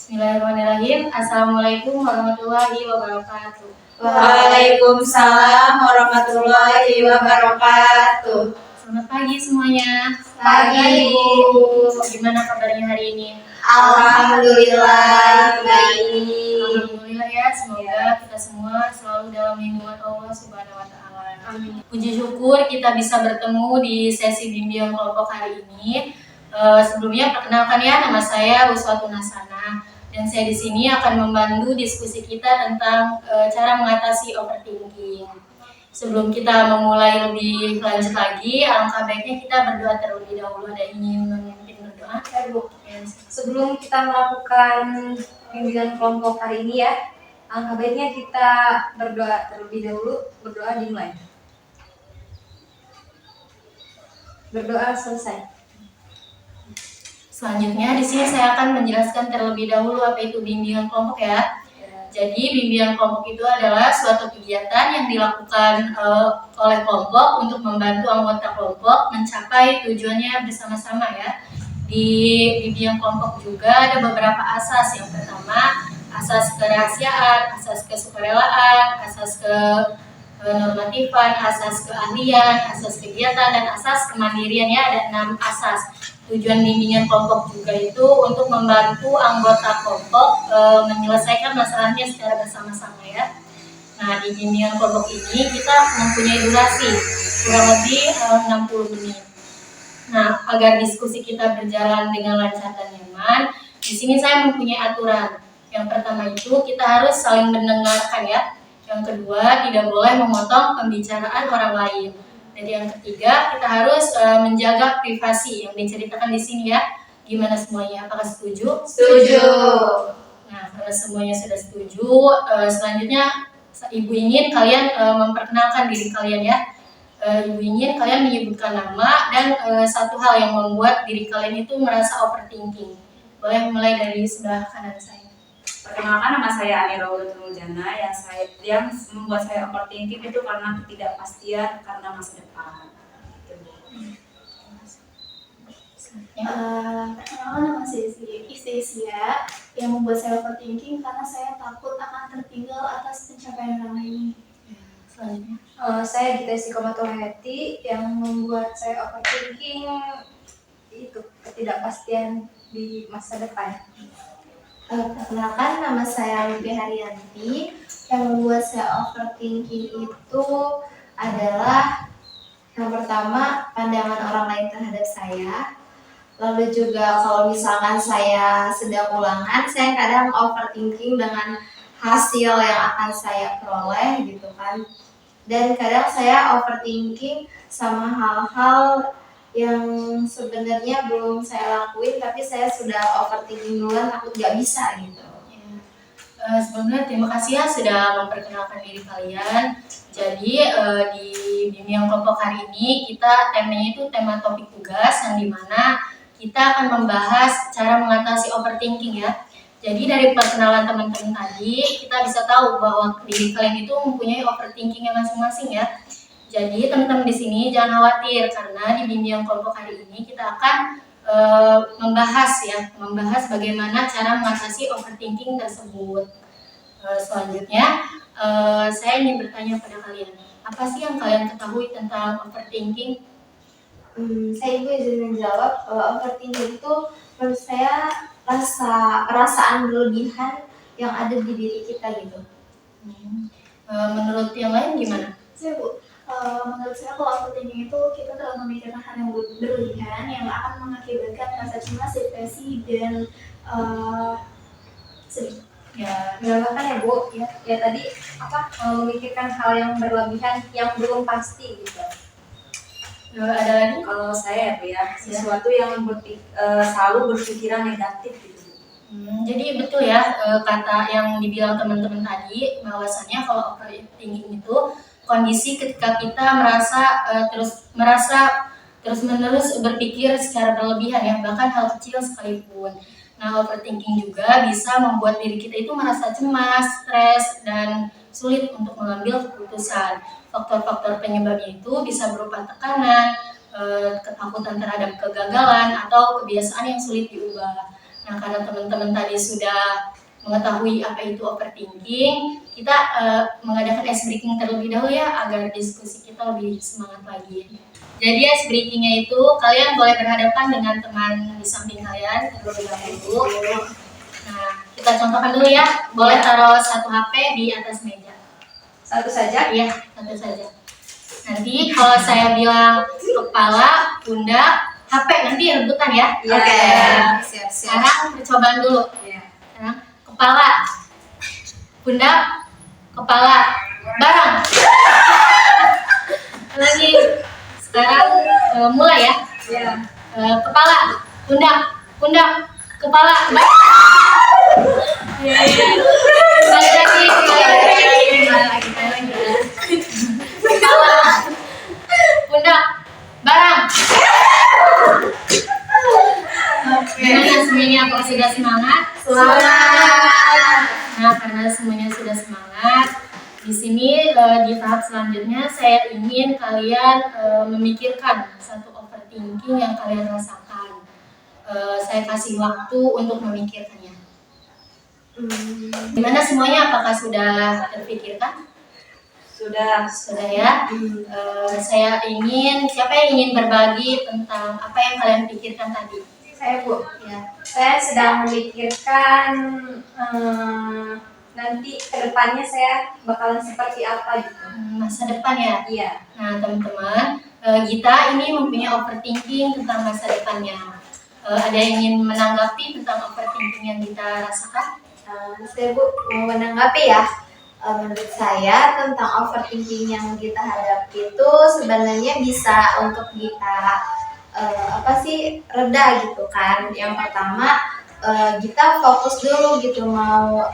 Bismillahirrahmanirrahim. Assalamualaikum warahmatullahi wabarakatuh. Waalaikumsalam warahmatullahi wabarakatuh. Selamat pagi semuanya. Pagi, Bu. Gimana kabarnya hari ini? Alhamdulillah baik. Alhamdulillah ya, semoga kita semua selalu dalam lindungan Allah Subhanahu wa taala. Amin. Puji syukur kita bisa bertemu di sesi bimbingan kelompok hari ini. Sebelumnya perkenalkan ya, nama saya Uswatun Hasanah dan saya di sini akan membantu diskusi kita tentang cara mengatasi overthinking. Sebelum kita memulai lebih lanjut lagi, alangkah baiknya kita berdoa terlebih dahulu. Ada ingin memimpin berdoa? Bu, sebelum kita melakukan bimbingan kelompok hari ini ya, alangkah baiknya kita berdoa terlebih dahulu. Berdoa dimulai. Berdoa selesai. Selanjutnya di sini saya akan menjelaskan terlebih dahulu apa itu bimbingan kelompok ya. Jadi bimbingan kelompok itu adalah suatu kegiatan yang dilakukan oleh kelompok untuk membantu anggota kelompok mencapai tujuannya bersama-sama ya. Di bimbingan kelompok juga ada beberapa asas. Yang pertama, asas kerahasiaan, asas kesukarelaan, asas kenormatifan, asas keahlian, asas kegiatan, dan asas kemandirian ya. Ada 6 asas. Tujuan bimbingan kelompok juga itu untuk membantu anggota kelompok menyelesaikan masalahnya secara bersama-sama ya. Nah, di bimbingan kelompok ini kita mempunyai durasi kurang lebih 60 menit. Nah, agar diskusi kita berjalan dengan lancar dan nyaman, di sini saya mempunyai aturan. Yang pertama itu kita harus saling mendengarkan ya. Yang kedua, tidak boleh memotong pembicaraan orang lain. Dan yang ketiga, kita harus menjaga privasi yang diceritakan di sini ya. Gimana semuanya? Apakah setuju? Setuju. Nah, kalau semuanya sudah setuju, selanjutnya Ibu ingin kalian memperkenalkan diri kalian ya. Ibu ingin kalian menyebutkan nama dan satu hal yang membuat diri kalian itu merasa overthinking. Boleh mulai dari sebelah kanan saya. Perkenalkan, nama saya Ani Raulatul Mujana. Yang membuat saya overthinking itu karena ketidakpastian karena masa depan. Perkenalkan, nama saya Isia. Yang membuat saya overthinking karena saya takut akan tertinggal atas pencapaian orang lain. Selanjutnya. Saya Gita Sikomato-Heti. Yang membuat saya overthinking itu ketidakpastian di masa depan. Perkenalkan, nama saya Lupi Haryanti. Yang membuat saya overthinking itu adalah yang pertama, pandangan orang lain terhadap saya. Lalu juga kalau misalkan saya sedang ulangan, saya kadang overthinking dengan hasil yang akan saya peroleh gitu kan. Dan kadang saya overthinking sama hal-hal yang sebenarnya belum saya lakuin, tapi saya sudah overthinking duluan, takut gak bisa gitu. Sebelumnya terima kasih ya sudah memperkenalkan diri kalian. Jadi di bimbingan kelompok hari ini kita temanya itu tema topik tugas yang dimana kita akan membahas cara mengatasi overthinking ya. Jadi dari perkenalan teman-teman tadi kita bisa tahu bahwa diri kalian itu mempunyai overthinking yang masing-masing ya. Jadi teman-teman di sini jangan khawatir karena di bimbingan kelompok hari ini kita akan membahas bagaimana cara mengatasi overthinking tersebut. Selanjutnya saya ingin bertanya pada kalian, apa sih yang kalian ketahui tentang overthinking? Saya Ibu izin menjawab. Overthinking itu menurut saya perasaan berlebihan yang ada di diri kita gitu. Menurut yang lain gimana? Saya Bu, menurut saya kalau overthinking itu kita terlalu memikirkan hal yang berlebihan yang akan mengakibatkan rasa cemas, depresi, dan sedih. Ya, Menambahkan ya Bu, ya tadi memikirkan hal yang berlebihan yang belum pasti gitu. ada lagi? Kalau saya sesuatu yang selalu berpikiran negatif gitu. Jadi betul ya kata yang dibilang teman-teman tadi, bahwasannya kalau overthinking itu kondisi ketika kita merasa terus-menerus berpikir secara berlebihan ya, bahkan hal kecil sekalipun. Nah, overthinking juga bisa membuat diri kita itu merasa cemas, stres, dan sulit untuk mengambil keputusan. Faktor-faktor penyebabnya itu bisa berupa tekanan, ketakutan terhadap kegagalan, atau kebiasaan yang sulit diubah. Nah, karena teman-teman tadi sudah mengetahui apa itu overthinking, kita mengadakan ice breaking terlebih dahulu ya, agar diskusi kita lebih semangat lagi. Jadi ice breakingnya itu kalian boleh berhadapan dengan teman di samping kalian terlebih dahulu. Nah, kita contohkan dulu ya, boleh taruh satu HP di atas meja. Satu saja? Iya, satu saja. Nanti kalau saya bilang kepala, pundak, HP nanti rebutan ya. Oke. Siap-siap. Sekarang percobaan dulu. Iya. Sekarang kepala, pundak, kepala, barang. Lagi. Sekarang mulai ya. Iya. Kepala, pundak, pundak, kepala, barang. Sekali lagi. Kepala, pundak, barang. Gimana semuanya? Apakah sudah semangat? Semangat. Nah, karena semuanya sudah semangat, di sini di tahap selanjutnya saya ingin kalian memikirkan satu overthinking yang kalian rasakan. Saya kasih waktu untuk memikirkannya. Gimana semuanya? Apakah sudah terpikirkan? Sudah. Sudah ya. Saya ingin, siapa yang ingin berbagi tentang apa yang kalian pikirkan tadi? Saya, Bu. Ya. Saya sedang memikirkan nanti kedepannya saya bakalan seperti apa gitu. Masa depan ya. Iya. Nah, teman-teman, Gita ini mempunyai overthinking tentang masa depannya. Ada yang ingin menanggapi tentang overthinking yang Gita rasakan? Saya Bu mau menanggapi ya. Menurut saya tentang overthinking yang kita hadapi itu sebenarnya bisa untuk kita reda gitu kan. Yang pertama kita fokus dulu gitu, mau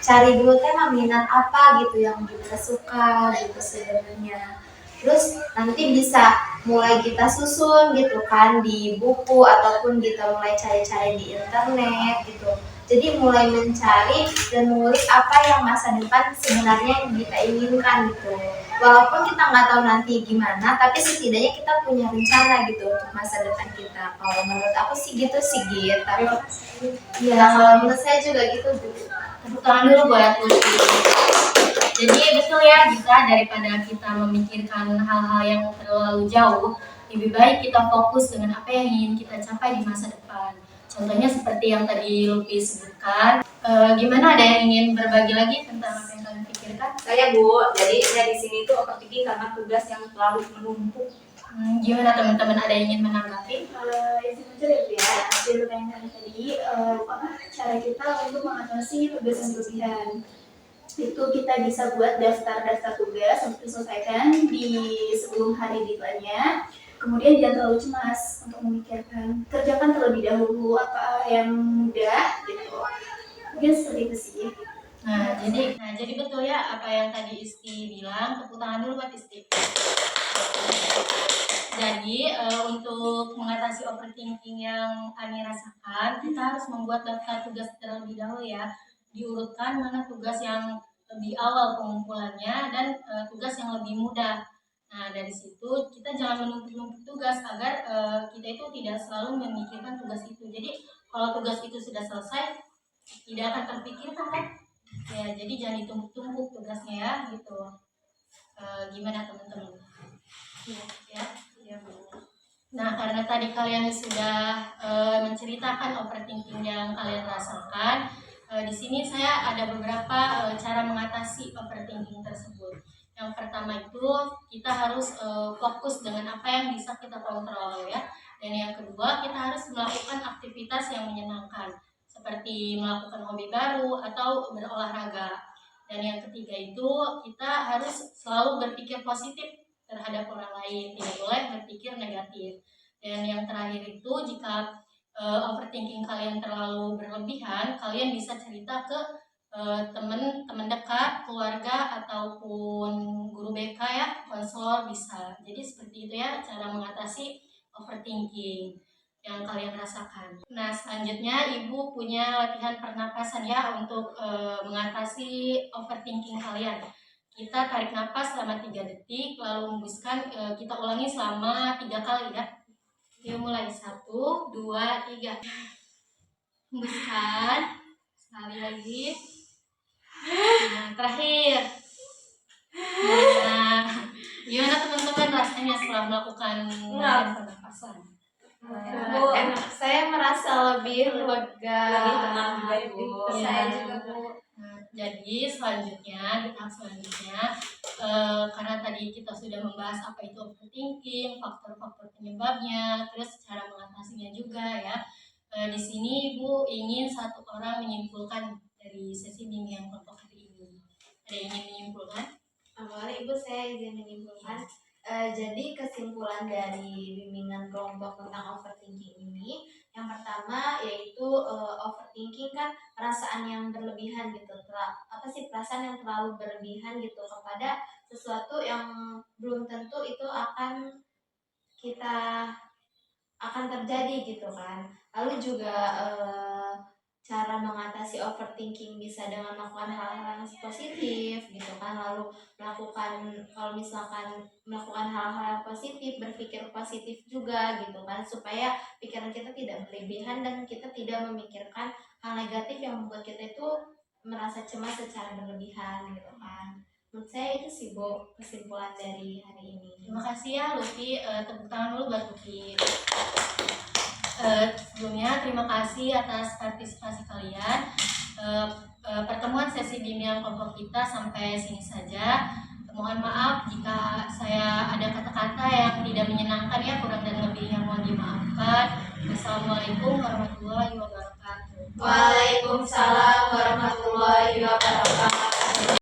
cari dulu tema minat apa gitu yang kita suka gitu sebenarnya. Terus nanti bisa mulai kita susun gitu kan di buku ataupun kita mulai cari-cari di internet gitu. Jadi mulai mencari dan mengulik apa yang masa depan sebenarnya yang kita inginkan gitu. Walaupun kita nggak tahu nanti gimana, tapi setidaknya kita punya rencana gitu untuk masa depan kita. Kalau menurut aku sih gitu sih Git. Tapi ya kalau menurut saya juga gitu. Tepuk tangan dulu buat Lutfi. Jadi betul ya, Gita, daripada kita memikirkan hal-hal yang terlalu jauh, lebih baik kita fokus dengan apa yang ingin kita capai di masa depan. Contohnya seperti yang tadi Lutfi sebutkan. Gimana, ada yang ingin berbagi lagi tentang apa yang kalian pikirkan? Saya, Bu. Jadi saya di sini tuh overthinking karena tugas yang terlalu menumpuk. Gimana teman-teman, ada yang ingin menanggapi? Yang sebenarnya ya, hasil pertanyaan tadi, cara kita untuk mengatasi tugas yang berlebihan. Itu kita bisa buat daftar tugas untuk diselesaikan di sebelum hari deadline-nya. Kemudian jangan terlalu cemas untuk memikirkan, kerjakan terlebih dahulu apa yang mudah gitu. Mungkin seperti itu sih. Nah, jadi betul ya apa yang tadi Isti bilang. Tepuk tangan dulu buat Isti. Jadi untuk mengatasi overthinking yang Ani rasakan, kita harus membuat daftar tugas terlebih dahulu ya. Diurutkan mana tugas yang lebih awal pengumpulannya dan tugas yang lebih mudah. Nah, dari situ kita jangan menumpuk-numpuk tugas agar kita itu tidak selalu memikirkan tugas itu. Jadi kalau tugas itu sudah selesai, tidak akan terpikirkan kan? Ya, jadi jangan ditumpuk-tumpuk tugasnya ya, gitu. Gimana teman-teman? Ya, Bu. Nah, karena tadi kalian sudah menceritakan overthinking yang kalian rasakan, di sini saya ada beberapa cara mengatasi overthinking tersebut. Yang pertama itu kita harus fokus dengan apa yang bisa kita kontrol ya. Dan yang kedua kita harus melakukan aktivitas yang menyenangkan seperti melakukan hobi baru atau berolahraga. Dan yang ketiga itu kita harus selalu berpikir positif terhadap orang lain, tidak boleh berpikir negatif. Dan yang terakhir itu jika overthinking kalian terlalu berlebihan, kalian bisa cerita ke teman dekat, keluarga ataupun guru BK ya, konselor bisa. Jadi seperti itu ya cara mengatasi overthinking yang kalian rasakan. Nah, selanjutnya Ibu punya latihan pernapasan ya untuk mengatasi overthinking kalian. Kita tarik napas selama 3 detik, lalu hembuskan, kita ulangi selama 3 kali ya. Yuk mulai, 1, 2, 3. hembuskan sekali lagi. Nah, terakhir. Nah, gimana teman-teman rasanya setelah melakukan pernapasan? Saya merasa lebih lega, Lebih tenang juga, Ibu. Saya Iya. juga, Bu. Nah, jadi selanjutnya, di tahap selanjutnya, karena tadi kita sudah membahas apa itu overthinking, faktor-faktor penyebabnya, terus cara mengatasinya juga ya. Di sini Ibu ingin satu orang menyimpulkan dari sesi bimbingan kelompok hari ini. Ada yang ingin menyimpulkan? Boleh Ibu, saya izin menyimpulkan. Jadi kesimpulan dari bimbingan kelompok tentang overthinking ini, yang pertama yaitu overthinking kan perasaan yang berlebihan gitu, perasaan yang terlalu berlebihan gitu kepada sesuatu yang belum tentu itu akan terjadi gitu kan. Lalu juga cara mengatasi overthinking bisa dengan melakukan hal-hal yang positif gitu kan, lalu kalau misalkan melakukan hal-hal yang positif, berpikir positif juga gitu kan, supaya pikiran kita tidak berlebihan dan kita tidak memikirkan hal negatif yang membuat kita itu merasa cemas secara berlebihan gitu kan. Menurut saya itu sih Bu kesimpulan dari hari ini. Terima kasih ya Luffy, tepuk tangan dulu buat Luffy. Sebelumnya terima kasih atas partisipasi kalian. Pertemuan sesi bimbingan kelompok kita sampai sini saja. Mohon maaf jika saya ada kata-kata yang tidak menyenangkan ya, kurang dan lebihnya mohon dimaafkan. Wassalamualaikum warahmatullahi wabarakatuh.